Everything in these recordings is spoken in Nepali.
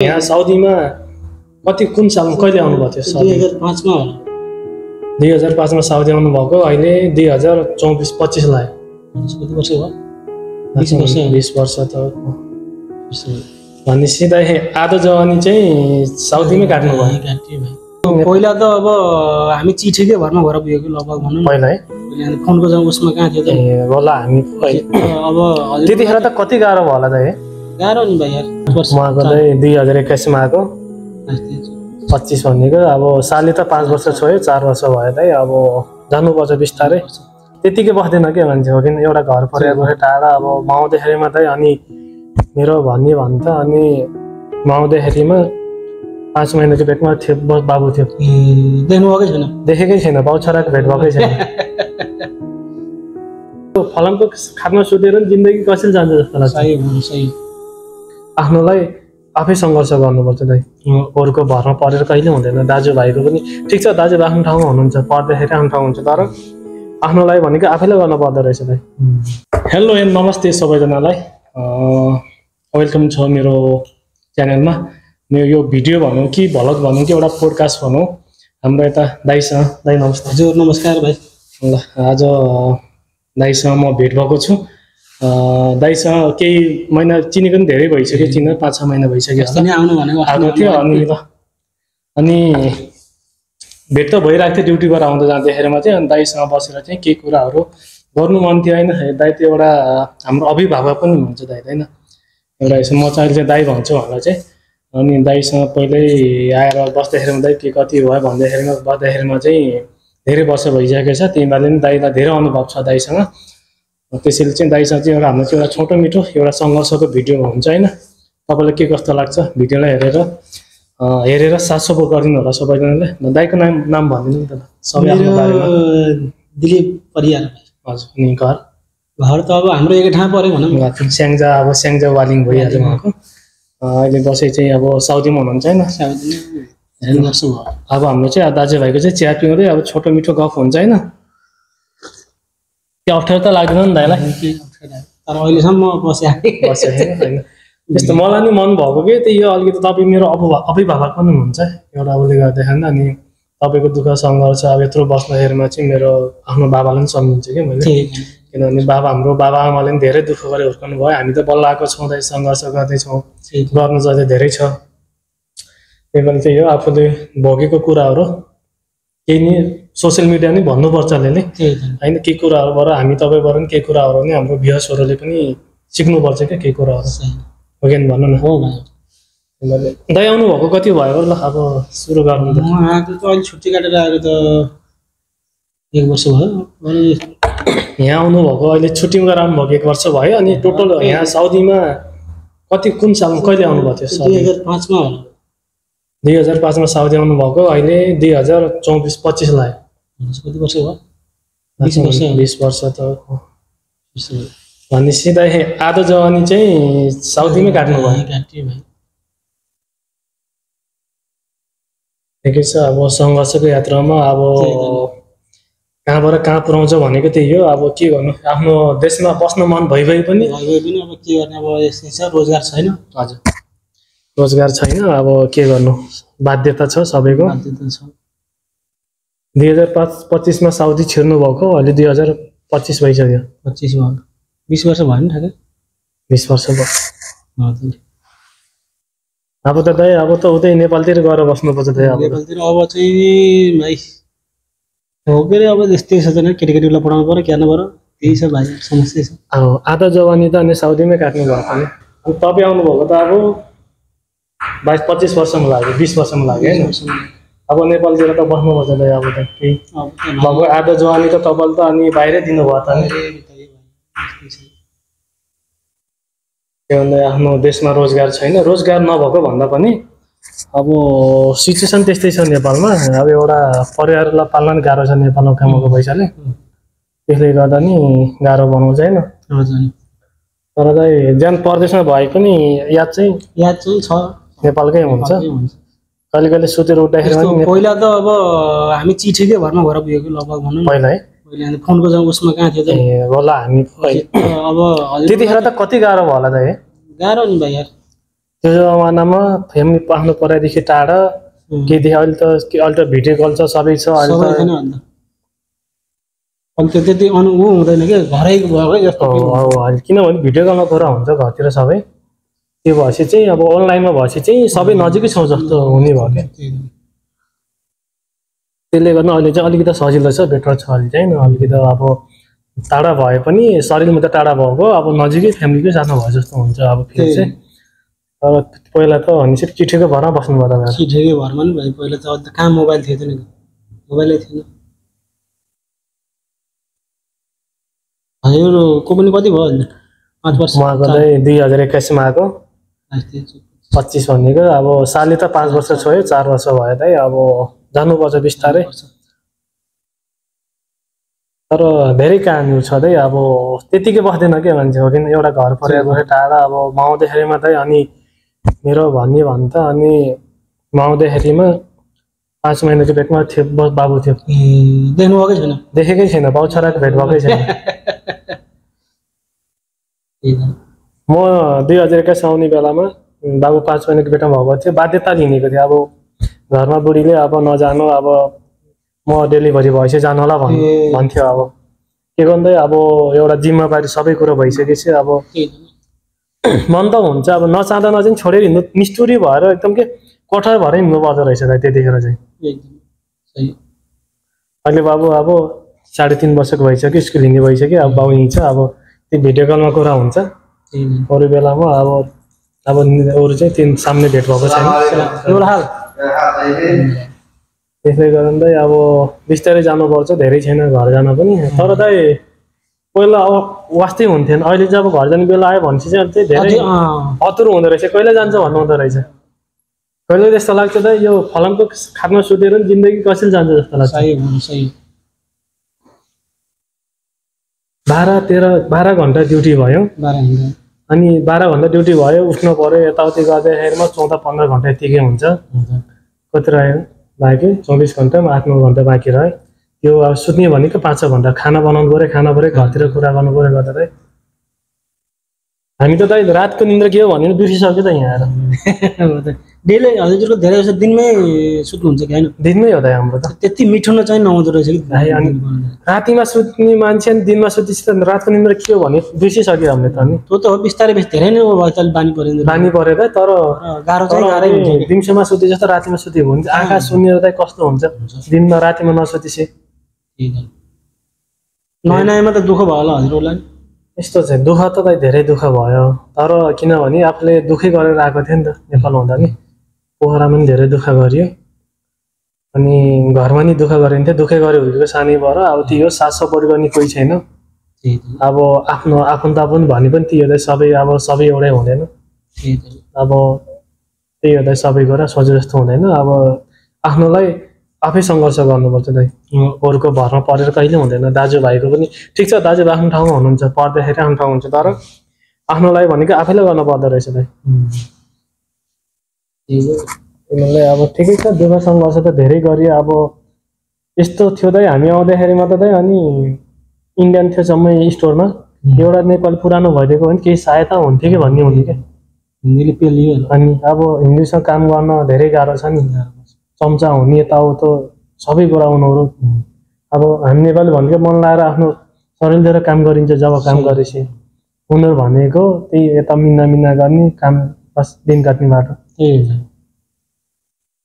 यहाँ साउदीमा कति कुन सालमा कहिले आउनुभएको थियो? 2005 मा होला। 2005 मा साउदी आउनुभएको, अहिले 2024-25 लाग्यो। कति वर्ष भयो? 20 वर्ष त भने सिधै आधा जवानी चाहिँ साउदीमै काट्नु भयो। पहिला त अब हामी चिठीकै भरमा भएर पुगेको लगभग भनौँ पहिला है। पहिला फोनको जब उसमा कहाँ थियो त होला हामी अब त्यतिखेर त कति गाह्रो भयो होला त हे? गाह्रो नि भाइ यार। उहाँको चाहिँ 2021 मा आएको 25 भनेको अब सालले त 5 वर्ष छोयो, 4 वर्ष भयो त अब जानुपर्छ बिस्तारै। त्यतिकै बस्दैन के मान्छे हो, किन एउटा घर परिवारबाट टाढा अब माउँदैखेरिमा त अनि मेरो भन्ने भन्छ अनि माउँदैखेरिमा 5 महिनाको भेटमा थियो बाबु थियो। देख्नु भएकै छैन? देखेकै छैन, बाउ छोराको भेट भएकै छैन। फलामको खाटमा सुतेर नि जिन्दगी कसरी जान्छ जस्तो लाग्छ। सही आफ्नोलाई आफै सङ्घर्ष गर्नुपर्छ दाइ। अरूको भरमा परेर कहिले हुँदैन। दाजुभाइको पनि ठिक छ, दाजुभाइ आफ्नो ठाउँमा हुनुहुन्छ, पढ्दाखेरि आफ्नो ठाउँ हुन्छ, तर आफ्नो लागि भनेको आफैलाई गर्नु पर्दो रहेछ दाइ। हेलो एन्ड नमस्ते सबैजनालाई, वेलकम छ मेरो च्यानलमा। मेरो यो भिडियो भनौँ कि भ्लग भनौँ कि एउटा पोडकास्ट भनौँ, हाम्रो यता दाइसँग। दाइ नमस्ते। हजुर नमस्कार भाइ। ल आज दाइसँग म भेट भएको छु। दाइसँग केही महिना चिनेको पनि धेरै भइसक्यो, चिनेर 5-6 महिना भइसक्यो आएको थियो। अनि भेट त भइरहेको थियो ड्युटीबाट आउँदा जाँदाखेरिमा चाहिँ। अनि दाइसँग बसेर चाहिँ केही कुराहरू गर्नु मन थियो होइन। दाइ त एउटा हाम्रो अभिभावक पनि हुन्छ दाइ होइन, एउटा यसो म चाहिँ अहिले दाइ भन्छु भनेर चाहिँ। अनि दाइसँग पहिल्यै आएर बस्दाखेरिमा दाइ के कति भयो भन्दाखेरिमा बस्दाखेरिमा चाहिँ धेरै वर्ष भइसकेको छ। त्यही भएर पनि दाइलाई धेरै अनुभव छ दाइसँग। त्यसैले चाहिँ दाइसँग चाहिँ हाम्रो चाहिँ एउटा छोटो मिठो एउटा सङ्घर्षको भिडियो हुन्छ होइन। तपाईँलाई के कस्तो लाग्छ भिडियोलाई हेरेर साथ सपोर्ट गरिदिनु होला सबैजनाले। दाइको नाम भनिदिनु नि त सबै आफ्नो बारेमा। दिलीप परियार। हजुर। अनि घर त अब हाम्रो एकै ठाउँ पऱ्यो भनौँ। स्याङ्जा, अब स्याङ्जा वालिङ भइहाल्यो उहाँको। अहिले दसैँ चाहिँ अब साउदीमा हुनुहुन्छ होइन। अब हाम्रो चाहिँ दाजुभाइको चाहिँ चिया पिउँदै अब छोटो मिठो गफ हुन्छ होइन। त्यो अप्ठ्यारो त लाग्दैन नि दाइलाई? तर अहिलेसम्म बस्यो होइन। यस्तो मलाई नि मन भएको कि त्यही हो, अलिकति तपाईँ मेरो अभिभावक पनि हुनुहुन्छ एउटा उसले गर्दाखेरि। अनि तपाईँको दुःख सङ्घर्ष अब यत्रो बस्दाखेरिमा चाहिँ मेरो आफ्नो बाबालाई पनि सम्झिन्छु कि मैले। किनभने हाम्रो बाबा आमाले पनि धेरै दुःख गरेर हुर्काउनु भयो। हामी त बल्ल आएको छौँ, दाइ सङ्घर्ष गर्दैछौँ, गर्नु चाहिँ धेरै छ। त्यही भएर चाहिँ यो आफूले भोगेको कुराहरू केही नि सोसियल मिडिया नि भन्नुपर्छ अलिअलि होइन। केही कुराहरूबाट हामी तपाईँबाट पनि केही कुराहरू नि हाम्रो भ्युअर्सहरूले पनि सिक्नुपर्छ क्या केही कुराहरू, हो कि भन्नु न। हो भाइ। दाइ आउनुभएको कति भयो ल? अब सुरु गर्नु त। आएको त अहिले छुट्टी काटेर आएको त 1 वर्ष भयो। अनि यहाँ आउनुभएको अहिले छुट्टीमा गएर आउनुभएको 1 वर्ष भयो। अनि टोटल यहाँ साउदीमा कति कुन सालमा कहिले आउनुभएको थियो? 2005 मा होला। 2005 मा साउदी आउनुभएको, अहिले 2024-25 लाग्यो। कति वर्ष भयो? 20 वर्ष त भने सिधै आधा जवानी चाहिँ साउदीमै काट्नु भयो। ठिकै छ। अब सङ्घर्षको यात्रामा अब कहाँबाट कहाँ पुऱ्याउँछ भनेको त्यही हो। अब के गर्नु, आफ्नो देशमा बस्न मन भइ पनि अब के गर्ने, अब यस्तै छ, रोजगार छैन। हजुर, रोजगार छैन, अब के गर्नु, बाध्यता छ सबैको। 2025 मा साउदी छिर्नु भएको, अहिले 2025 भइसक्यो। 25 भयो, 20 वर्ष भयो नि ठ्याक्कै। 20 वर्ष भयो। अब त दाइ अब त उतै नेपालतिर गएर बस्नुपर्छ दाइ। अब नेपालतिर अब चाहिँ भाइ हो के अरे, अब त्यस्तै छ नि, केटीकेटीलाई पढाउनु पर्यो, क्यार्नु पर्यो, त्यही छ भाइ समस्या छ। अब आधा जवानी त अनि साउदीमै काट्नु भएको नि। अब तपाईँ आउनुभएको त अब 22-25 वर्षमा लाग्यो, 20 वर्षमा लाग्यो होइन। अब नेपालतिर त बस्नुपर्छ दाइ। अब त केही भएको आधा जवानी त तपाईँले त अनि बाहिरै दिनुभयो त नि। के भन्दा आफ्नो देशमा रोजगार छैन। रोजगार नभएको भन्दा पनि अब सिचुएसन त्यस्तै छ नेपालमा। अब एउटा परिवारलाई पाल्न नि गाह्रो छ नेपालमा कमाएको पैसाले। त्यसले गर्दा नि गाह्रो बनाउँछ होइन। तर दाइ ज्यान परदेशमा भए पनि याद चाहिँ छ, नेपालकै हुन्छ। कहिले कहिले सुतेर उठ्दाखेरि पहिला त अब हामी चिठीकै भरमा भएर पुगेको लगभग भनौँ पहिला है। पहिला फोनको जब उसमा कहाँ थियो त होला हामी अब त्यतिखेर त कति गाह्रो भयो होला त हे? गाह्रो नि भाइ यार। त्यो जमानामा फ्यामिली आफ्नो पढाइदेखि टाढा केदेखि अहिले त अहिले त भिडियो कल छ सबै छ अहिले सबै छैन अन्त अनि त्यो त्यति ऊ हुँदैन के घरै भएकै जस्तो अहिले किनभने भिडियो कलमा कुरा हुन्छ घरतिर सबै त्यो भएपछि चाहिँ अब अनलाइनमा भएपछि चाहिँ सबै नजिकै छौँ जस्तो हुने भयो क्या त्यसले गर्दा अहिले चाहिँ अलिकति सजिलो छ बेटर छ अहिले चाहिँ अलिकति अब टाढा भए पनि शरीरमा त टाढा भएको अब नजिकै फ्यामिलीकै साथमा भए जस्तो हुन्छ अब फेरि चाहिँ तर पहिला त भनेपछि चिठीको भरमा बस्नुभयो तपाईँ चिठीकै भरमा नि भाइ पहिला त कहाँ मोबाइल थियो नि मोबाइलै थिएन हजुरको पनि कति भयो 5 वर्ष म आएको चाहिँ 2021 मा आएको 25 भनेको अब सालले त 5 वर्ष छोयो 4 वर्ष भयो त अब जानुपर्छ बिस्तारै तर धेरै कहानी छ है अब त्यतिकै बस्दैन के मान्छे हो किन एउटा घर परिवार गएर टाढा अब माउँदैखेरिमा त अनि मेरो भन्ने भन्छ अनि माउँदैखेरिमा 5 महिनाको पेटमा थियो बाबु थियो देख्नुभएकै छैन देखेकै छैन बाउ छोराको भेट भएकै छैन म 2021 आउने बेलामा बाबु 5 महिनाको पेटमा भएको थियो बाध्यता लिनेको थियो अब घरमा बुढीले अब नजानु अब म डेलिभरी भएपछि जानु होला भन्थ्यो अब के गर्दै अब एउटा जिम्मेवारी सबै कुरो भइसकेपछि अब मन त हुन्छ अब नचाहँदा नचाहिँ छोडेर हिँड्नु निष्ठुरी भएर एकदम के कठोर भएर हिँड्नु पर्दो रहेछ त्यतिखेर चाहिँ अहिले बाबु अब 3.5 वर्षको भइसक्यो स्कुल हिँड्ने भइसक्यो अब बाबु हिँड्छ अब त्यो भिडियो कलमा कुरा हुन्छ अरू बेलामा अब अरू चाहिँ त्यो सामने भेट भएको छैन त्यसले गर्दा अब बिस्तारै जानुपर्छ धेरै छैन घर जान पनि तर चाहिँ पहिला अब वास्तै हुन्थेन अहिले चाहिँ अब घर जाने बेला आयो भनेपछि चाहिँ धेरै अतुरो हुँदो रहेछ कहिले जान्छ भन्नु हुँदो रहेछ कहिले त्यस्तो लाग्छ त यो फलामको खाटमा सुतेर जिन्दगी कसरी जान्छ जस्तो लाग्छ 12 घन्टा ड्युटी भयो अनि 12 घन्टा ड्युटी भयो उठ्नु पर्यो यताउति गर्दाखेरिमा 14-15 घन्टा यतिकै हुन्छ कति रह्यो बाँकी 24 घन्टामा 8-9 घन्टा बाँकी रह्यो त्यो अब सुत्ने भनेको 5-6 घन्टा खाना बनाउनु पर्यो घरतिर कुरा गर्नु पर्यो गर्दा चाहिँ हामी त रातको निन्द्रा के हो भने बिर्सिसक्यो त यहाँ आएर डेली हजुरको धेरै जस्तो दिनमै सुत्नुहुन्छ कि हैन दिनमै हो त हाम्रो त त्यति मिठो न चाहिँ नहुँदो रहेछ कि भाइ अनि रातिमा सुत्ने मान्छे अनि दिनमा सुतेपछि त रातको निन्द्रा के हो भने बिर्सिसक्यो हामीले त नि त्यो त हो बिस्तारै धेरै नै भयो त बानी पर्यो त तर गाह्रो चाहिँ गाह्रै हुन्छ दिउँसोमा सुते जस्तो रातिमा सुते भने आँखा सुनेर चाहिँ कस्तो हुन्छ दिनमा रातिमा नसुतेपछि नयाँ त दुःख भयो होला हजुरलाई यस्तो चाहिँ दुःख त धेरै दुःख भयो तर किनभने आफूले दुःखै गरेर आएको थियो नि त नेपाल हुँदा नि पोखरामा पनि धेरै दुःख गरियो अनि घरमा नि दुःख गरिन्थ्यो दुःखै गऱ्यो हुर्केको सानै भएर अब त्यो साथ सपोर्ट गर्ने कोही छैन अब आफ्नो आफन्त पनि भने पनि त्यो सबै अब सबै एउटै हुँदैन अब त्यही हो सबै कुरा सोचे जस्तो हुँदैन अब आफ्नोलाई आफै सङ्घर्ष गर्नुपर्छ अरूको भरमा परेर कहिले हुँदैन दाजुभाइको पनि ठिक छ दाजुभाइ आफ्नो ठाउँमा हुनुहुन्छ पढ्दाखेरि आफ्नो ठाउँ हुन्छ तर आफ्नोलाई भनेको आफैले गर्नु पर्दो रहेछ उनीहरूले अब ठिकै छ दुःख सङ्घर्ष त धेरै गरियो अब यस्तो थियो हामी आउँदाखेरिमा त अनि इन्डियन थियो जम्मै स्टोरमा एउटा नेपाली पुरानो भइदिएको भने केही सहायता हुन्थ्यो कि भन्ने हुन्थ्यो क्या हिन्दीले पेलियो अनि अब हिन्दीसँग काम गर्न धेरै गाह्रो छ नि चम्चा हुने यताउतो सबै कुरा उनीहरू अब हामी नेपाली भनेको मन लगाएर आफ्नो शरीर लिएर काम गरिन्छ जब काम गरेपछि उनीहरू भनेको त्यही यता मिना गर्ने काम बस दिन काट्ने बाटो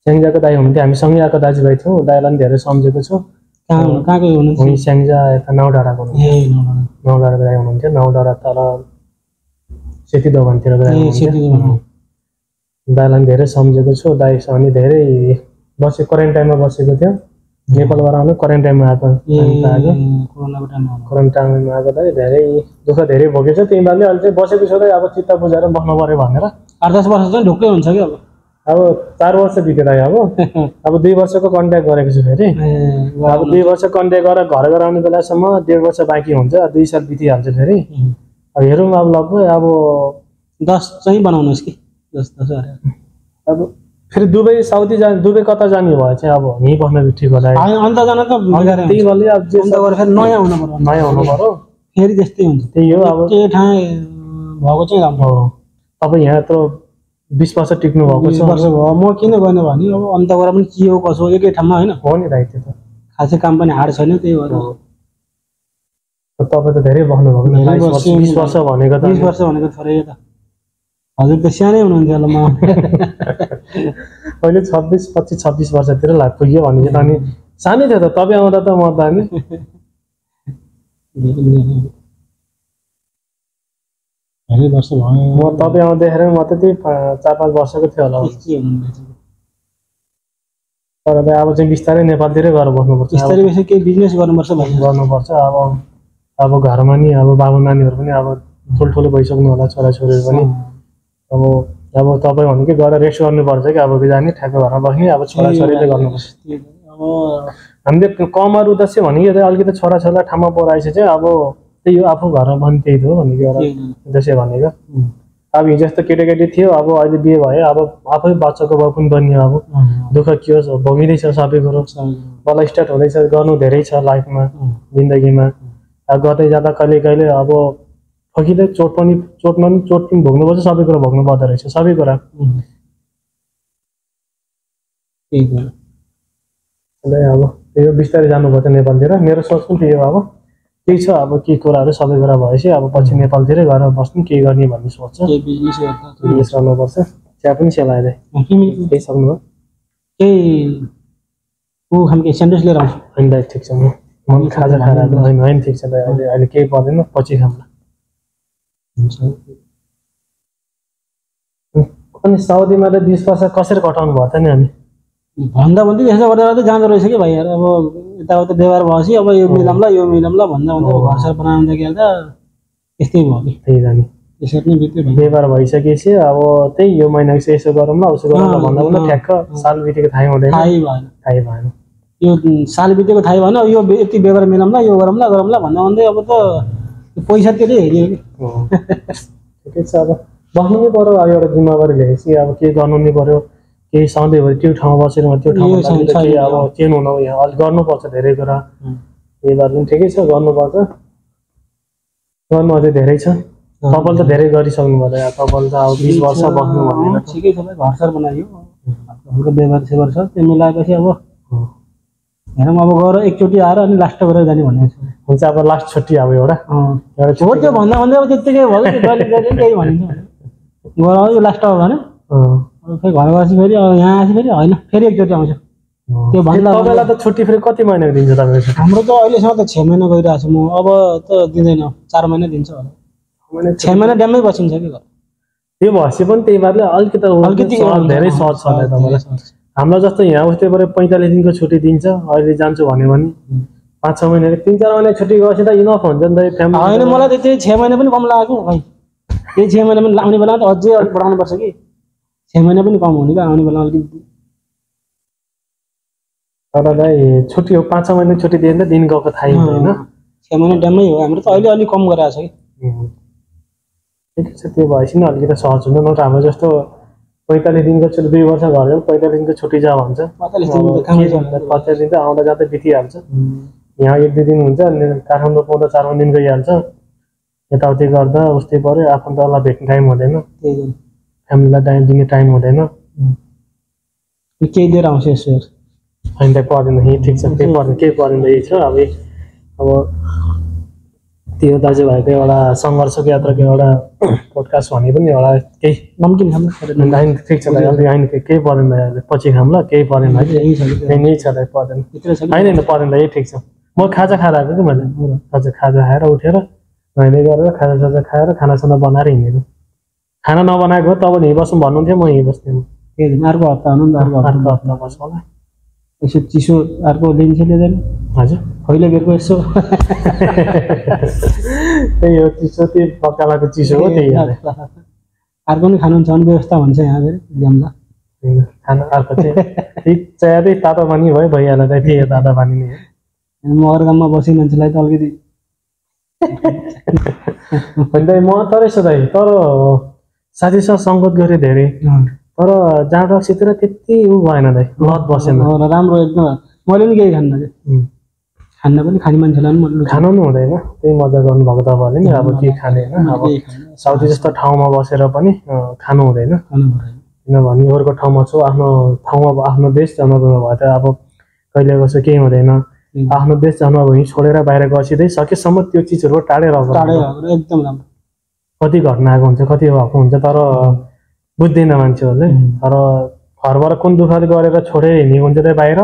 स्याङ्जाको दाई हुनुहुन्थ्यो हामी सँगै आएको दाजुभाइ थियौँ दाइलाई पनि धेरै सम्झेको छु कहाँको हुनुहुन्छ स्याङ्जा यता नौडाँडाको नौडाँडाको दाई हुनुहुन्थ्यो नौडाँडा तल सेती दोकानतिरको दाई हुनुहुन्थ्यो दाइलाई पनि धेरै सम्झेको छु दाइसँग नि धेरै बसेको क्वारेन्टाइनमा बसेको थियो नेपालबाट आउनु क्वारेन्टाइनमा आएको क्वारेन्टाइनमा आएको दाइ धेरै दुःख धेरै भोगेको छ त्यही बादले अहिले चाहिँ बसेको छ अब चित्त बुझाएर बस्नु पऱ्यो भनेर 8-10 वर्ष चाहिँ ढुक्कै हुन्छ कि अब 4 वर्ष बितेर अब 2 वर्षको कन्ट्याक्ट गरेको छु फेरि अब 2 वर्ष कन्ट्याक्ट गरेर घर आउने बेलासम्म 1.5 वर्ष बाँकी हुन्छ 2 साल बितिहाल्छ फेरि अब हेरौँ अब लगभग अब 10 चाहिँ बनाउनुहोस् कि 10 अब फेरि दुबई साउदी दुबई कता जाने भयो चाहिँ अब यहीँ बस्न ठिक होला अन्त जान त त्यही भले अब नयाँ हुनु पर्यो फेरि त्यस्तै हुन्छ त्यही हो अब के ठाउँ भएको चाहिँ राम्रो तपाईँ यहाँ यत्रो 20 वर्ष टिक्नु भएको 20 वर्ष भयो म किन गर्ने भने अब अन्त गएर पनि के हो कसो एकै ठाउँमा हैन हो नि दाइ त्यो त खासै काम पनि हार्ड छैन त्यही भएर तपाईँ त धेरै बस्नु भएको 20 वर्ष भनेको त 20 वर्ष भनेको थोरै त हजुर त सानै हुनुहुन्थ्यो होला म अहिले 26 25 26 वर्षतिर पुग्यो भने त अनि सानै थियो त तपाईँ आउँदा त म त अनि धेरै वर्ष भयो म तपाईँ आउँदाखेरि म त त्यही 4-5 वर्षको थियो होला तर अब चाहिँ बिस्तारै नेपालतिरै गएर बस्नुपर्छ बिस्तारै बेसी केही बिजनेस गर्नुपर्छ भन्ने गर्नुपर्छ अब घरमा नि अब बाबु नानीहरू पनि अब ठुल्ठुलो भइसक्नु होला छोराछोरीहरू पनि अब तपाईँ भन्नु कि गएर रेस्ट गर्नुपर्छ कि अब बिजानी ठ्याक्क घरमा बस्ने अब छोराछोरीले गर्नुपर्छ हामीले कमर उद्देश्य भनेको अलिकति छोराछोरीलाई ठाउँमा बोलाएपछि चाहिँ अब त्यही हो आफू घरमा पनि त्यही हो भनेको एउटा उद्देश्य भनेको अब हिजो जस्तो केटाकेटी थियो अब अहिले बिहे भयो अब आफै बच्चाको बाउ पनि बनियो अब दुःख के होस् भोगिँदैछ सबै कुरो बल्ल स्टार्ट हुँदैछ गर्नु धेरै छ लाइफमा जिन्दगीमा अब गर्दै जाँदा कहिले कहिले अब ठकिँदै चोट पनि भोग्नुपर्छ सबै कुरा भोग्नु पर्दो रहेछ सबै कुरा अब त्यही हो बिस्तारै जानुपर्छ नेपालतिर मेरो सोच पनि त्यही हो अब केही छ अब के कुराहरू सबै कुरा भएपछि अब पछि नेपालतिरै गएर बस्नु केही गर्ने भन्ने सोच छ बिजनेस गर्नुपर्छ चिया पनि सेलाएर केही सक्नुभयो केही ऊ खालको सेन्डविच लिएर आउँछु होइन दाइ ठिक छ म खाजा खाएर होइन ठिक छ दाइ अहिले केही पर्दैन पछि खाउँला अनि साउदीमा त 20 वर्ष कसरी कटाउनु भयो त नि अनि भन्दा भन्दै यसो गर्दा जाँदो रहेछ कि भाइ अब यताउता व्यवहार भएपछि अब यो मिलाउँला भन्दा घर सर बनाउँदा के त यस्तै भयो कि त्यही जाने त्यसरी नै बित्यो व्यवहार भइसकेपछि अब त्यही यो महिना यसो गरौँला उसो गरौँला भन्दा ठ्याक्क साल बितेको थाहै हुँदैन थाहै भएन यो साल बितेको थाहै भएन यो यति व्यवहार मिलाउँला यो गरौँला भन्दा भन्दै अब त पैसातिरै हेऱ्यो कि ठिकै छ अब बस्नु नै पर्यो अब एउटा जिम्मेवारी लिएपछि अब के गर्नु नै पर्यो केही सधैँभरि त्यो ठाउँमा बसेर त्यो ठाउँमा अब चेन्ज हुन यहाँ अलिक गर्नुपर्छ धेरै कुरा यही भएर पनि ठिकै छ गर्नुपर्छ गर्नु अझै धेरै छ तपाईँले त धेरै गरिसक्नु भयो तपाईँले त अब 20 वर्ष बस्नु भन्दैन ठिकै छ भाइ घर सर बनायो हाम्रो व्यवहार सेवर छ त्यो मिलाएपछि अब हेरौँ अब गएर एकचोटि आएर अनि लास्ट गरेर जाने भन्ने हुन्छ अब लास्ट छुट्टी अब एउटा हो त्यो भन्दा भन्दै अब त्यत्तिकै भयो केही भनिन्छ गएर यो लास्ट हो भने फेरि घर गएपछि फेरि यहाँ आएपछि फेरि होइन फेरि एकचोटि आउँछ त्यो भन्दा तपाईँलाई त छुट्टी फेरि कति महिनाको दिन्छ तपाईँको हाम्रो त अहिलेसम्म त 6 महिना गइरहेको छु म अब त दिँदैन 4 महिना दिन्छ होला 6 महिना ड्याममै बसिन्छ कि घर त्यो भएपछि पनि त्यही भएर अलिकति धेरै सहज छ तपाईँलाई हाम्रो जस्तो यहाँ उस्तै पऱ्यो 45 दिनको छुट्टी दिन्छ अहिले जान्छु भन्यो भने 5-6 महिना 3-4 महिना छुट्टी गएपछि त इनफ हुन्छ नि त फ्यामिली होइन मलाई त त्यही 6 महिना पनि कम लाग्यो भाइ त्यही 6 महिना पनि आउने बेला त अझै अलिक बढाउनु पर्छ कि 6 महिना पनि कम हुने क्या आउने बेला अलिकति तर दाइ छुट्टी हो 5-6 महिना छुट्टी दिए त दिन गएको थाहै हुँदैन 6 महिना ड्याममै हो हाम्रो त अहिले अलिक कम गरिरहेको छ कि ठिकै छ त्यो भएपछि नि अलिकति सहज हुन्छ न त हाम्रो जस्तो 45 दिनको छुट्टी 2 वर्ष घर जानु 45 दिनको छुट्टी जा भन्छ 45 दिन त आउँदा जाँदै बितिहाल्छ यहाँ 1-2 दिन हुन्छ अनि काठमाडौँ पाउँदा 4 दिन गइहाल्छ यताउति गर्दा उस्तै पऱ्यो आफन्तलाई भेट्ने टाइम हुँदैन फ्यामिलीलाई दिने टाइम हुँदैन केही दिएर आउँछ यसो होइन त पर्दैन यही ठिक छ केही पर्दैन यही छ अब त्यो दाजुभाइको एउटा सङ्घर्षको यात्राको एउटा पोडकास्ट भने पनि एउटा केही नम्किन खानु ठिक छ होइन केही पर्दैन अहिले पछि खाउँला केही पर्दैन यही छ दाइ पर्दैन होइन पर्दैन यही ठिक छ म खाजा खाएर आएको कि मैले खाजा खाएर उठेर नुहाइले गरेर खाजासाजा खाएर खानासाना बनाएर हिँडेको खाना नबनाएको तब यहीँ बस्नु भन्नुहुन्थ्यो म यहीँ बस्थेँ अर्को हप्ता हुनु नि त अर्को हप्ता बस्छ होला यसो चिसो अर्को लिन्छ लिँदैन हजुर पहिला बेरको यसो त्यही हो चिसो त्यही पक्कालाको चिसो हो त्यही अर्को पनि खानुहुन्छ भने व्यवस्था हुन्छ यहाँ फेरि ल्याउँला खाना अर्को चाहिँ चाहिँ तातो पानी भयो भइहाल्यो त त्यही हो तातो पानी नै हो म अरू गाउँमा बसेको मान्छेलाई त अलिकति होइन म तरै सोधाइ तर साथीसँग सङ्गत गरेँ धेरै तर जाँड रक्सीतिर त्यति ऊ भएन दाइ लत बसेन राम्रो एकदम मैले पनि केही खान्न पनि खाने मान्छेलाई पनि खानु पनि हुँदैन त्यही मजा गर्नुभएको तपाईँहरूले नि अब के खाने होइन अब साउदी जस्तो ठाउँमा बसेर पनि खानु हुँदैन किनभने अरूको ठाउँमा छु, आफ्नो ठाउँमा आफ्नो देश जन्मभूमि भए त अब कहिले कसो केही हुँदैन। आफ्नो देश जन्मभूमि छोडेर बाहिर गसिँदै सकेसम्म त्यो चिजहरू टाढेर एकदम राम्रो। कति घटना आएको हुन्छ, कति भएको हुन्छ, तर बुझ्दैन मान्छेहरूले। तर घरबाट कुन दुःखले गरेर छोडेर हिँडेको हुन्छ त्यही बाहिर,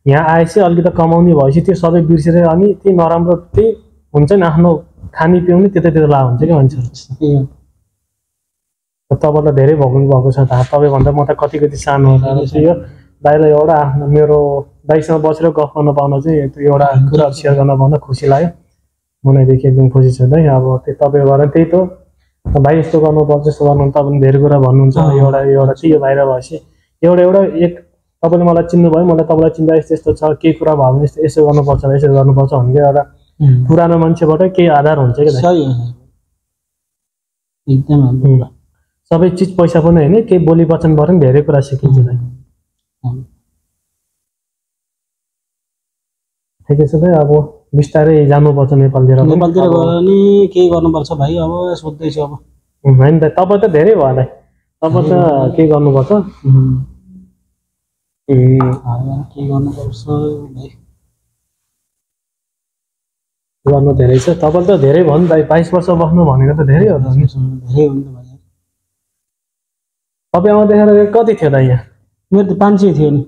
यहाँ आएपछि अलिकति कमाउने भएपछि त्यो सबै बिर्सेर अनि त्यही नराम्रो त्यही हुन्छ नि आफ्नो खानी पिउने त्यतैतिर ला हुन्छ क्या मान्छेहरू। तपाईँलाई धेरै भोग्नु भएको छ तपाईँभन्दा म त कति सानो हो। यो दाइलाई एउटा आफ्नो मेरो दाइसँग बसेर गफ गर्न पाउन चाहिँ एउटा कुराहरू सेयर गर्न पाउन खुसी लाग्यो। मनैदेखि एकदम खुसी छ दाइ। अब तपाईँबाट त्यही त भाइ यस्तो गर्नुपर्छ यस्तो गर्नु, तपाईँले धेरै कुरा भन्नुहुन्छ। एउटा चाहिँ यो बाहिर भएपछि एउटा एक तपाईँले मलाई चिन्नुभयो, मलाई तपाईँलाई चिन्दा यस्तो यस्तो छ, केही कुरा भयो भने यसो गर्नुपर्छ यसो गर्नुपर्छ भन्ने एउटा पुरानो मान्छेबाटै केही आधार हुन्छ क्या। एकदम सबै चिज पैसा पनि होइन, केही बोली वचनबाट पनि धेरै कुरा सिकिन्छ। ठिकै छ दाइ, अब बिस्तारै जानुपर्छ नेपालतिर गएर नि केही गर्नुपर्छ भाइ। अब सोध्दैछु अब होइन दाइ, तपाईँ त धेरै भयो दाइ, तपाईँ त के गर्नुपर्छ गर्नु धेरै छ। तपाईँले त धेरै भयो नि दाइ, 22 वर्ष बस्नु भनेको त धेरै हो। तपाईँ आउँदाखेरि कति थियो दाइ यहाँ? मेरो त 500 थियो नि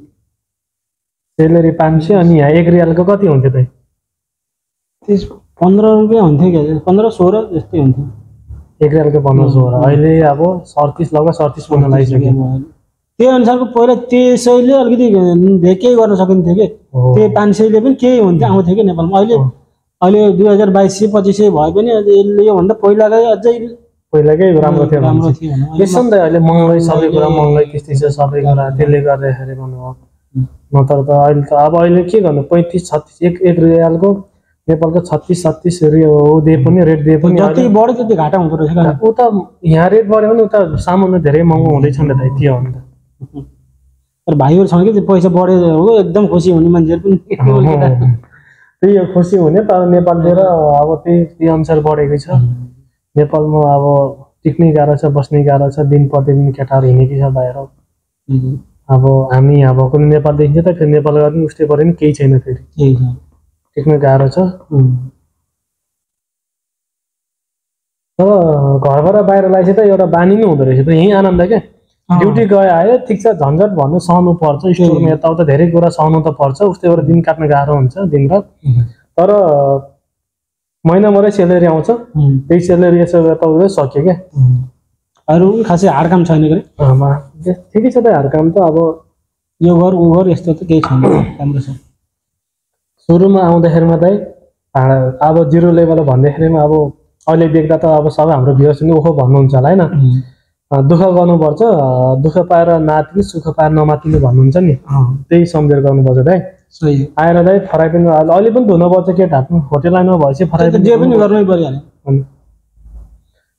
सेलेरी 500। अनि यहाँ 1 रियालको कति हुन्थ्यो दाइ? 15 रुपियाँ हुन्थ्यो क्या, 15-16 जस्तै हुन्थ्यो। 1 रियालको 15-16। अहिले अब 37 लगभग 37 पुग्न लागिसक्यो। त्यही अनुसारको पहिला त्यसैले अलिकति केही गर्न सकिन्थ्यो कि त्यही 500ले पनि केही हुन्थ्यो, आउँथ्यो कि नेपालमा। अहिले 2022-2500 भए पनि यसले योभन्दा पहिलाकै अझै पहिलाकै राम्रो थियो। यसो नि त अहिले महँगाइ, सबै कुरा महँगाइ त्यस्तै छ सबै कुरा, त्यसले गर्दाखेरि भन्नुभयो। नत्र त अहिले त अब अहिले के गर्नु, 35-36 1 रियालको नेपालको 36-37 दे पनि रेट दिए पनि जति बढ्यो त्यति घाटा हुँदो रहेछ। उता यहाँ रेट बढ्यो भने उता सामान धेरै महँगो हुँदैछ नि त के हो नि त। तर भाइहरूसँग कि पैसा बढ्यो हो एकदम खुसी हुने मान्छेहरू पनि त्यही हो, खुसी हुने। तर नेपालतिर अब त्यही अनुसार बढेकै छ। नेपालमा अब टिक्नै गाह्रो छ, बस्नै गाह्रो छ, दिन प्रतिदिन केटाहरू हिँडेकै छ बाहिर। अब हामी यहाँ भएको नेपाल देखिन्छ त, फेरि नेपाल गर्ने उस्तै पऱ्यो नि केही छैन, फेरि टिक्न गाह्रो छ। तर घरबाट बाहिर लागेपछि त एउटा बानी नै हुँदो रहेछ त, यहीँ आनन्द क्या। ड्युटी गयो आयो ठिक छ, झन्झट भन्नु सहनु पर्छ, स्टोरमा यताउता धेरै कुरा सहनु त पर्छ, उस्तै गरेर दिन काट्न गाह्रो हुन्छ दिनरात। तर महिनाभरै सेलेरी आउँछ, त्यही सेलेरी यसो यताउता सक्यो क्या। अरू खासै हार्ड काम छैन कि ठिकै छ त, हार्ड काम त अब यो गर ऊ गर यस्तो त केही छैन, राम्रो छ। सुरुमा आउँदाखेरिमा चाहिँ अब 0 लेभल भन्दाखेरिमा अब अहिले देख्दा त अब सबै हाम्रो भ्युअर्स पनि ओहो भन्नुहुन्छ होला होइन। दुःख गर्नुपर्छ, दुःख पाएर नातिनु सुख पाएर नमातिनु भन्नुहुन्छ नि, त्यही सम्झेर गर्नुपर्छ दाइ। आएर दाइ फ्राई पनि अहिले पनि धुनुपर्छ के ढाट्नु, होटेल लाइनमा भएपछि फ्राई पनि गर्नै परिहाल्यो।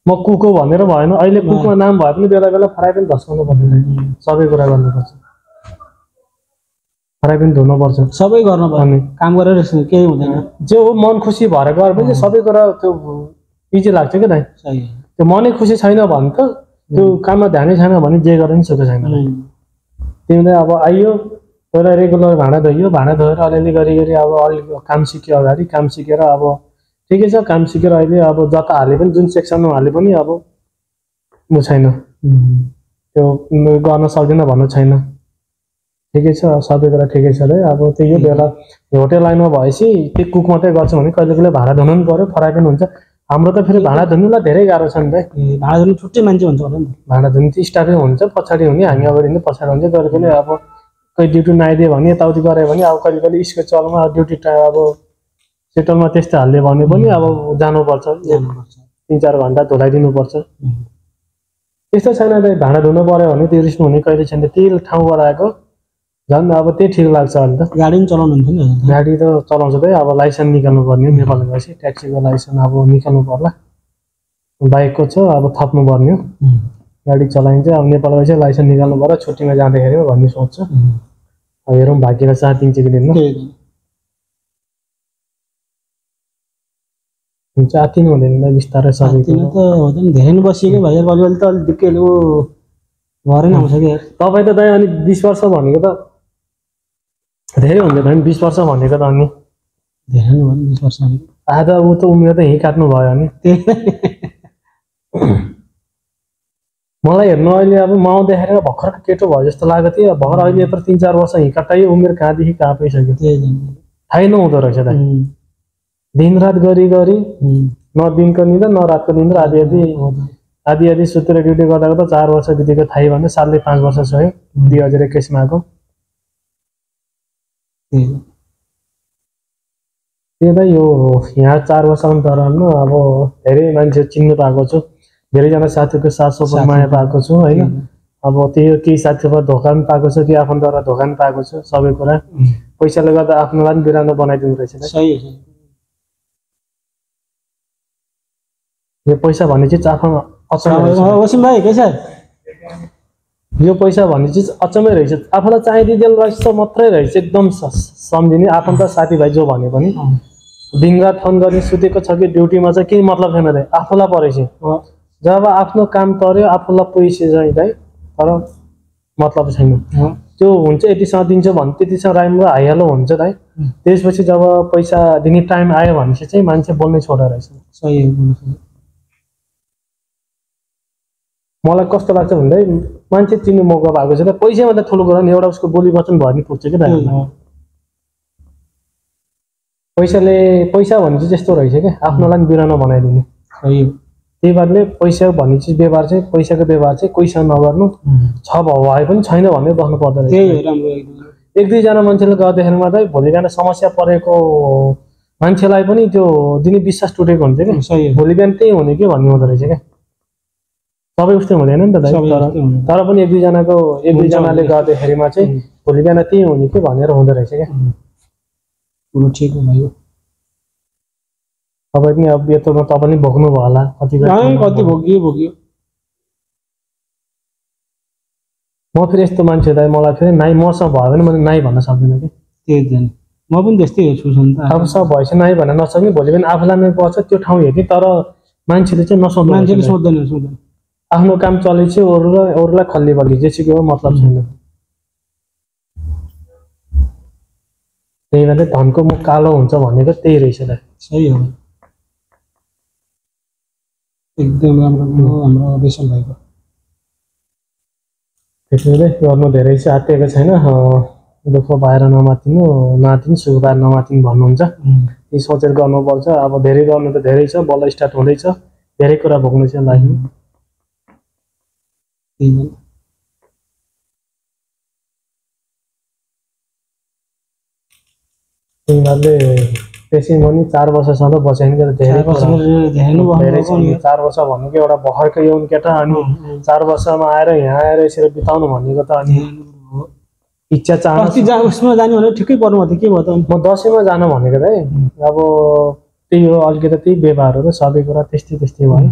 म कुक हो भनेर भएन, अहिले कुकमा नाम भए पनि बेला बेला फ्राई पनि धस्काउनु पर्छ, सबै कुरा गर्नुपर्छ, फ्राई पनि धुनुपर्छ, सबै गर्नुपर्ने काम गरेर केही हुँदैन। जे हो मन खुसी भएर गएर पनि सबै कुरा त्यो इजी लाग्छ क्या दाइ। त्यो मनै खुसी छैन भने त त्यो काममा ध्यानै छैन भने जे गरे पनि सुख छैन। तिमीले अब आइयो पहिला रेगुलर भाँडा धोइयो, भाँडा धोएर अलिअलि गरी अब अलिक काम सिक्यो, अगाडि काम सिकेर अब ठिकै छ, काम सिकेर अहिले अब जता हाले पनि जुन सेक्सनमा हाले पनि अब म छैन, त्यो गर्न सक्दैन भन्नु छैन। ठिकै छ, सबै कुरा ठिकै छ है। अब त्यही हो, बेला होटेल लाइनमा भएपछि त्यो कुक मात्रै गर्छ भने कहिले कहिले भाँडा धुनु पनि पऱ्यो, फ्राई पनि हुन्छ। हाम्रो त फेरि भाँडा धुनुलाई धेरै गाह्रो छ नि त, भाँडा धुनु छुट्टै मान्छे हुन्छ होला नि। भाँडा धुनु चाहिँ स्टाफै हुन्छ, पछाडि हुने हामी अगाडि हुने पछाडि हुन्छ। कहिले कहिले अब कोही ड्युटी नआइदियो भने यताउति गऱ्यो भने अब कहिले कहिले स्केचलमा ड्युटी अब सेटलमा त्यस्तो हाल्यो भने पनि अब जानुपर्छ, 3-4 घन्टा धुलाइदिनुपर्छ। त्यस्तो छैन त, भाँडा धुनु पऱ्यो भने त्यो रिस्नु हुने कहिले छैन। त्यही ठाउँबाट आएको झन् अब त्यही ठिक लाग्छ अहिले त। गाडी पनि चलाउनु हुन्छ नि? गाडी त चलाउँछ त, अब लाइसेन्स निकाल्नु पर्ने नेपाल गएपछि, ट्याक्सीको लाइसेन्स अब निकाल्नु पर्ला, बाइकको छ अब थप्नु पर्ने हो। गाडी चलाइन्छ, अब नेपाल गएपछि लाइसेन्स निकाल्नु पर्यो, छुट्टीमा जाँदाखेरि भन्ने सोच्छ। अब हेरौँ भाग्यले साथ दिन्छ कि दिन्न। आत्तिनु हुँदैन बिस्तारै सबै त हुँदैन, धेरै नै बसियो कि भाइ। अलिअलि त अलिक दिक्कै भरे आउँछ कि तपाईँ त दाइ अनि 20 वर्ष भनेको त धेरै हुन्छ दाइ 20 वर्ष भनेको त अनि धेरै नै भयो 20 वर्ष भनेको आधा ऊ त उमेर त यहीँ काट्नु भयो अनि मलाई हेर्नु अहिले अब माउ देखेर भर्खर केटो भयो जस्तो लागेको थियो भर्खर अहिले यत्रो 3-4 वर्ष हिँ काट्टाइ उमेर कहाँदेखि कहाँ पुगिसक्यो थाहै नहुँदो रहेछ दाइ दिनरात गरी न दिनको निद्रा न रातको निद्रा आधी सुतेर ड्युटी गर्दा 4 वर्ष बितेको थाहै भन्दा सालले 5 वर्ष सह्यो 2021 मा आएको त्यही त यो यहाँ 4 वर्ष अन्तरालमा अब धेरै मान्छे चिन्नु पाएको छु धेरैजना साथीको साथ सपोर्ट माया पाएको छु होइन अब त्यो केही साथीबाट धोका पनि पाएको छु कि आफन्तबाट धोका पनि पाएको छु सबै कुरा पैसाले गर्दा आफ्नोलाई पनि बिरानो बनाइदिनु रहेछ सही यो पैसा भन्ने चिज आफूमा वसिम भाइ कैसा यो पैसा भन्ने चिज अचम्मै रहेछ आफूलाई चाहिदिँदैन रहेछ मात्रै रहेछ एकदम सम्झिने आफन्त साथीभाइ जो भने पनि दिनरात फोन गर्ने सुतेको छ कि ड्युटीमा चाहिँ केही मतलब छैन रे आफूलाई परेछ जब आफ्नो काम तर्यो आफूलाई पैसा चाहिँ दाइ तर मतलब छैन त्यो हुन्छ यतिसँग दिन्छु भने त्यतिसँग राम्रो हाइहालो हुन्छ दाइ त्यसपछि जब पैसा दिने टाइम आयो भनेपछि चाहिँ मान्छे बोल्नै छोडेर रहेछ सही मलाई कस्तो लाग्छ भन्दै मान्छे चिन्नु मौका भएको छ त पैसाभन्दा ठुलो कुरा नि एउटा उसको बोली वचन भयो नि पुग्छ कि दाइ पैसा भन्ने चाहिँ त्यस्तो रहेछ क्या आफ्नोलाई बिरानो बनाइदिने त्यही भएर पैसा भन्ने चिज व्यवहार चाहिँ पैसाको व्यवहार चाहिँ कोहीसँग नगर्नु छ भए पनि छैन भन्दै बस्नु पर्दो रहेछ एक दुईजना मान्छेले गर्दाखेरिमा चाहिँ भोलि बिहान समस्या परेको मान्छेलाई पनि त्यो दिने विश्वास टुटेको हुन्छ कि भोलि बिहान त्यही हुने कि भन्ने हुँदो रहेछ क्या सबै उस्तै हुँदैन नि त दाइ तर पनि एक दुईजनाले गर्दाखेरिमा चाहिँ भोलि बिहान त्यही हुने कि भनेर हुँदो रहेछ क्या ठिक हो भाइ तपाईँ पनि अब यत्रोमा तपाईँ पनि भोग्नु भयो होला कति भोगियो म फेरि यस्तो मान्छे दाइ मलाई फेरि नाइ मसँग भयो भने मैले नाइ भन्न सक्दिनँ कि त्यही म पनि त्यस्तै हेर्छु अब सब भएपछि नाइ भन्न नसक्ने भोलि पनि आफूलाई नै पर्छ त्यो ठाउँ हेर्ने तर मान्छेले चाहिँ नसोध्नु मान्छेले सोध्दैन आफ्नो काम चलेछ अरूलाई खल्ली बल्ली जेसुकै हो मतलब छैन त्यही भएर धनको मुख कालो हुन्छ भनेको त्यही रहेछ दाइ सही हो एकदम राम्रो हाम्रो विशाल भाइको त्यसैले गर्नु धेरै चाहिँ आत्तिएको छैन दुःख पाएर नमातिनु सुख पाएर नमातिनु भन्नुहुन्छ यी सोचेर गर्नुपर्छ अब धेरै गर्नु त धेरै छ बल्ल स्टार्ट हुँदैछ धेरै कुरा भोग्नु छ लागि तिमीहरूले त्यसैमा नि 4 वर्षसम्म बस्यो भने धेरै 4 वर्ष भनेको एउटा भर्खरको यौन केटा अनि 4 वर्षमा आएर यहाँ आएर यसरी बिताउनु भनेको त अनि इच्छा उसमा जाने भने ठिकै पर्नु थियो के भयो त म दसैँमा जानु भनेको दाइ अब त्यही हो अलिकति त्यही व्यवहारहरू सबै कुरा त्यस्तै भयो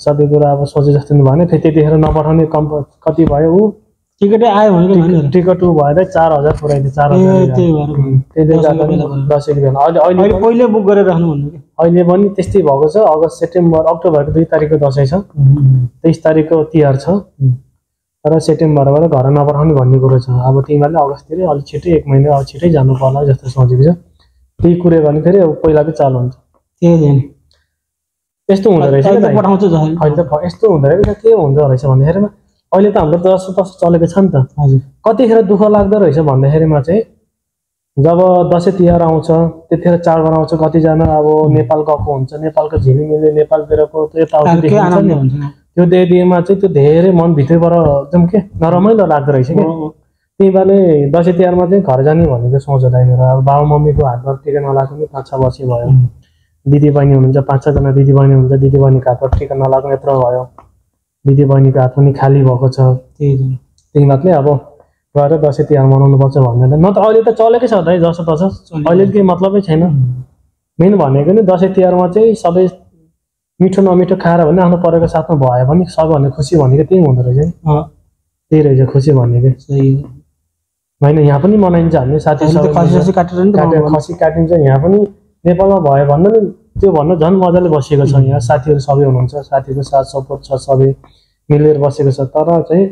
सबै कुरा अब सोचे जस्तो नि भएन फेरि त्यतिखेर नपठाउने कति भयो ऊ टिकटै आयो भने टिकट ऊ भएर 4000 पुऱ्याइदियो 4000 दसैँको बेला अहिले बुक गरेर राख्नु भन्नु कि अहिले पनि त्यस्तै भएको छ अगस्त सेप्टेम्बर अक्टोबरको 2 तारिकको दसैँ छ 23 तारिकको तिहार छ तर सेप्टेम्बरबाट घर नपठाउने भन्ने कुरो छ अब तिमीहरूले अगस्ततिर अलिक छिटै 1 महिना अब छिटै जानु पर्ला जस्तो सोचेको छ त्यही कुरो भने फेरि पहिलाकै चाल हुन्छ यस्तो हुँदो रहेछ पठाउँछ अहिले त यस्तो हुँदो रहेछ के हुँदो रहेछ भन्दाखेरिमा अहिले त हाम्रो 10 चलेको छ नि त कतिखेर दुःख लाग्दो रहेछ भन्दाखेरिमा चाहिँ जब दसैँ तिहार आउँछ त्यतिखेर चाडबाड आउँछ कतिजना अब नेपाल गएको हुन्छ नेपालको झिलिमिली नेपालतिरको यताउति देखिन्छ नि त्यो देखेमा चाहिँ त्यो धेरै मनभित्रबाट एकदम के नरमाइलो लाग्दो रहेछ कि त्यही भएर दसैँ तिहारमा चाहिँ घर जाने भनेको सोच होला मेरो अब बाबा मम्मीको हातबाट टिका नलाग्ने 5-6 वर्ष भयो दिदी बहिनी हुनुहुन्छ 5-6 जना दिदी बहिनी हुन्छ दिदी बहिनीको हातबाट टिका नलाग्ने यत्रो भयो दिदी बहिनीको हात पनि खाली भएको छ त्यही मात्रै अब गएर दसैँ तिहार मनाउनुपर्छ भन्ने न त अहिले त चलेकै छ दाइ जसो तसो अहिले केही मतलबै छैन मेन भनेको नि दसैँ तिहारमा चाहिँ सबै मिठो नमिठो खाएर भने आफ्नो परेको साथमा भयो भने सबैभन्दा खुसी भनेको त्यही हुँदो रहेछ नि त्यही रहेछ खुसी भनेको होइन यहाँ पनि मनाइन्छ हामीले साथी खसी काटिन्छ यहाँ पनि नेपालमा भयो भन्दा नि त्यो भन्न झन् मजाले बसिएको छ यहाँ साथीहरू सबै हुनुहुन्छ साथीको साथ सपोर्ट छ सबै मिलेर बसेको छ तर चाहिँ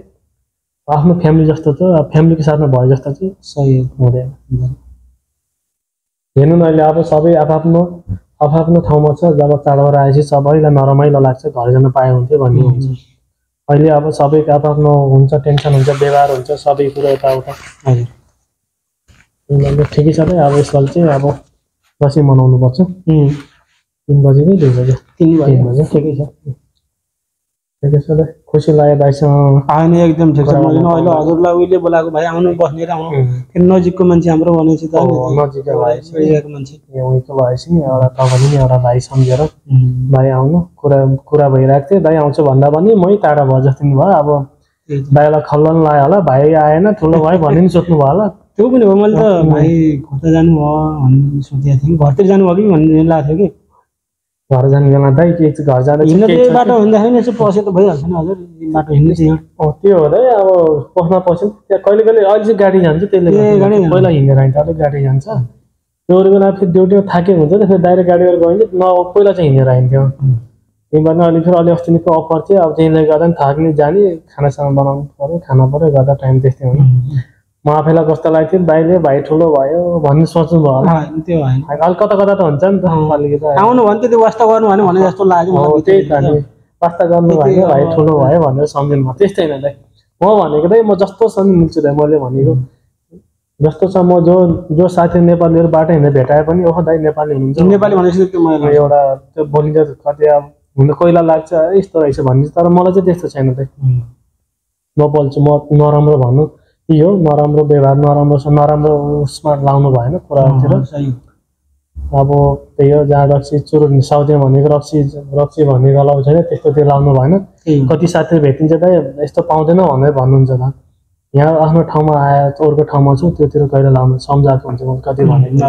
आफ्नो फ्यामिली जस्तो त फ्यामिलीको साथमा भए जस्तो चाहिँ सही हुँदैन हेर्नु न अहिले अब सबै आफ्नो ठाउँमा छ जब चाडबाड आएपछि सबैलाई नरमाइलो लाग्छ घर जान पाए हुन्थ्यो भन्ने हुन्छ अहिले अब सबैको आफ्नो हुन्छ टेन्सन हुन्छ व्यवहार हुन्छ सबै कुरो यताउता हजुर ठिकै छ त अब यसपालि चाहिँ अब दसैँ मनाउनु पर्छ 3 बजे कि 2 बजे 3 बजे ठिकै छ खुसी लाग्यो भाइसँग आएन एकदम ठिक छ मैले अहिले हजुरलाई उहिले बोलाएको भाइ आउनु बस्ने र आउनु फेरि नजिकको मान्छे हाम्रो भनेपछि त नजिकको भाइ एरियाको मान्छे उहीँको भएपछि एउटा तपाईँले नि एउटा भाइ सम्झेर भाइ आउनु कुरा भइरहेको थियो भाइ आउँछु भन्दा पनि मै टाढा भयो जस्तो नि भयो अब भाइलाई खल्लन लाग्यो होला भाइ आएन ठुलो भाइ भन्ने नि सोध्नु भयो होला त्यो पनि हो मैले त भाइ कता जानु भयो भन्ने सोचेको थिएँ घरतिर जानु भयो कि भन्ने लागेको थियो कि घर जाने बेला दाइ के घर जाँदा हिँड्ने बाटो हिँड्दाखेरि यसो पसे त भइहाल्छ नि हजुर बाटो हिँड्ने चाहिँ त्यो हो है अब पस्न पस्यो त्यहाँ कहिले अहिले चाहिँ गाडी जान्छ त्यसले पहिला हिँडेर आइन्छ अलिक गाडी जान्छ त्यो बेला फेरि ड्युटीमा थाकेको हुन्छ त फेरि डाइरेक्ट गाडीबाट गइन्छ पहिला चाहिँ हिँडेर आइन्थ्यो त्यही भएर अहिले फेरि अलि अस्तिको अफर थियो अब त्यसले गर्दा पनि थाक्ने जाने खानासँग बनाउनु पऱ्यो खाना पऱ्यो गर्दा टाइम त्यस्तै हुने म आफैलाई कस्तो लाग्थ्यो भाइ ठुलो भयो भन्ने सोच्नु भयो त्यो होइन अलि कता त हुन्छ नि त अलिकति आउनु भने त्यो वास्ता गर्नु भने जस्तो लाग्यो त्यही त वास्ता गर्नु भयो भाइ ठुलो भयो भनेर सम्झिनु भयो त्यस्तै होइन दाइ म भनेको दाइ म जस्तो छ नि मिल्छु दाइ मैले भनेको जस्तो छ म जो साथी नेपालीहरू बाटो हिँड्दै भेटाए पनि ओहो दाइ नेपाली हुनुहुन्छ नेपाली भनेपछि त्यो मैले एउटा त्यो बोलिन्छ कति अब हुन कोहीलाई लाग्छ यस्तो रहेछ भन्ने तर मलाई चाहिँ त्यस्तो छैन दाइ म बोल्छु म नराम्रो भन्नु यो नराम्रो व्यवहार नराम्रो उसमा लाउनु भएन कुरातिर अब त्यही हो जहाँ रक्सी चुरु साउदे भनेको रक्सी भन्ने गलाउ छैन त्यस्तोतिर लाउनु भएन कति साथीहरू भेटिन्छ त यस्तो पाउँदैन भनेर भन्नुहुन्छ त यहाँ आफ्नो ठाउँमा आयो अर्को ठाउँमा छु त्योतिर कहिले लाउनु सम्झाएको हुन्छ मैले कति भनेको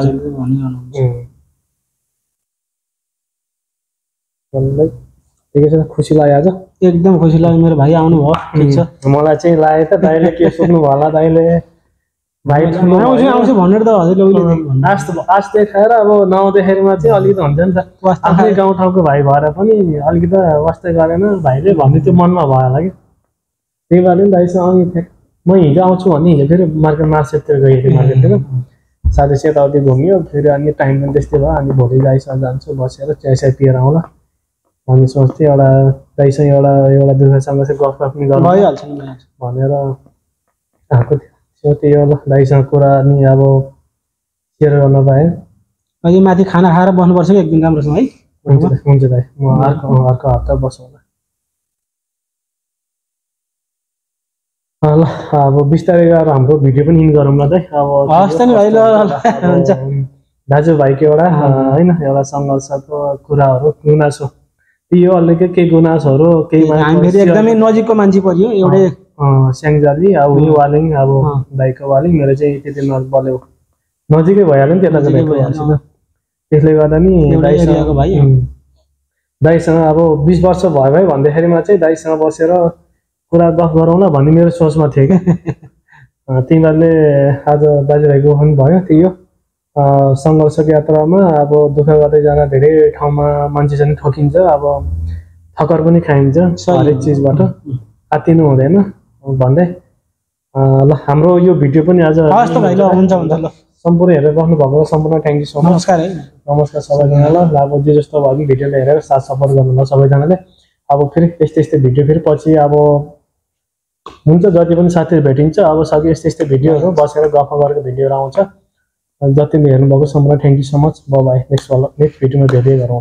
ठिकै छ खुसी लाग्यो आज एकदम खुसी लाग्यो मेरो भाइ आउनु भयो ठिक छ मलाई चाहिँ लाग्यो त दाइले के सोध्नु भयो होला दाइले भाइ आउँछु भनेर त हजुरले आज देखाएर अब नआउँदाखेरिमा चाहिँ अलिकति हुन्छ नि त आफ्नै गाउँठाउँको भाइ भएर पनि अलिकति वास्तै गरेन भाइले भन्ने त्यो मनमा भयो होला कि त्यही भएर नि दाइसँग अघि म हिजो आउँछु भने हिजो फेरि मार्केटतिर गएको थिएँ मार्केटतिर साथी यताउति घुम्यो फेरि अनि टाइम पनि त्यस्तै भयो अनि भोलि दाइसँग जान्छु बसेर चिया पिएर आउँला भन्ने सोच्थेँ एउटा दाइसँग एउटा दुःखसँग चाहिँ गफ पनि गर्नु भइहाल्छ भनेर आएको थियो त्यही हो ल दाइसँग कुरा नि अब सेयर गर्न पाएँ अहिले माथि खाना खाएर बस्नुपर्छ कि एकदम राम्रोसँग है हुन्छ दाइ म अर्को हप्ता बसौँ ल अब बिस्तारै गएर हाम्रो भिडियो पनि इन गरौँ ल दाइ अब दाजुभाइको एउटा होइन एउटा सङ्घर्षको कुराहरू गुनासो यो अलिक केही गुनासोहरू केही एकदमै नजिकको मान्छे परियो एउटै स्याङ्जाली अब उयो वालिङ अब दाइको वालिङ मेरो चाहिँ त्यति नबल्यो नजिकै भइहाल्यो नि त्यता त्यसले गर्दा नि दाइसँग अब 20 वर्ष भयो भाइ भन्दाखेरिमा चाहिँ दाइसँग बसेर कुरा गफ गरौँ ल भन्ने मेरो सोचमा थियो क्या तिमीहरूले आज दाजुभाइको पनि भयो त्यही हो सङ्घर्षको यात्रामा अब दुःख गर्दै जाँदा धेरै ठाउँमा मान्छे चाहिँ ठोकिन्छ अब ठक्कर पनि खाइन्छ हरेक चिजबाट आत्तिनु हुँदैन भन्दै ल हाम्रो यो भिडियो पनि आज सम्पूर्ण हेरेर बस्नुभएको सम्पूर्ण थ्याङ्क यू सो मच नमस्कार सबैजनालाई अब जे जस्तो भयो भने भिडियोलाई हेरेर साथ सपोर्ट गर्नुभयो सबैजनाले अब फेरि यस्तै भिडियो फेरि पछि अब हुन्छ जति पनि साथीहरू भेटिन्छ अब सबै यस्तै भिडियोहरू बसेर गफ गरेको भिडियोहरू आउँछ जति हेर्नुभएको सम्पूर्ण thank you so much by next भिडियोमा भेट्दै गरौँ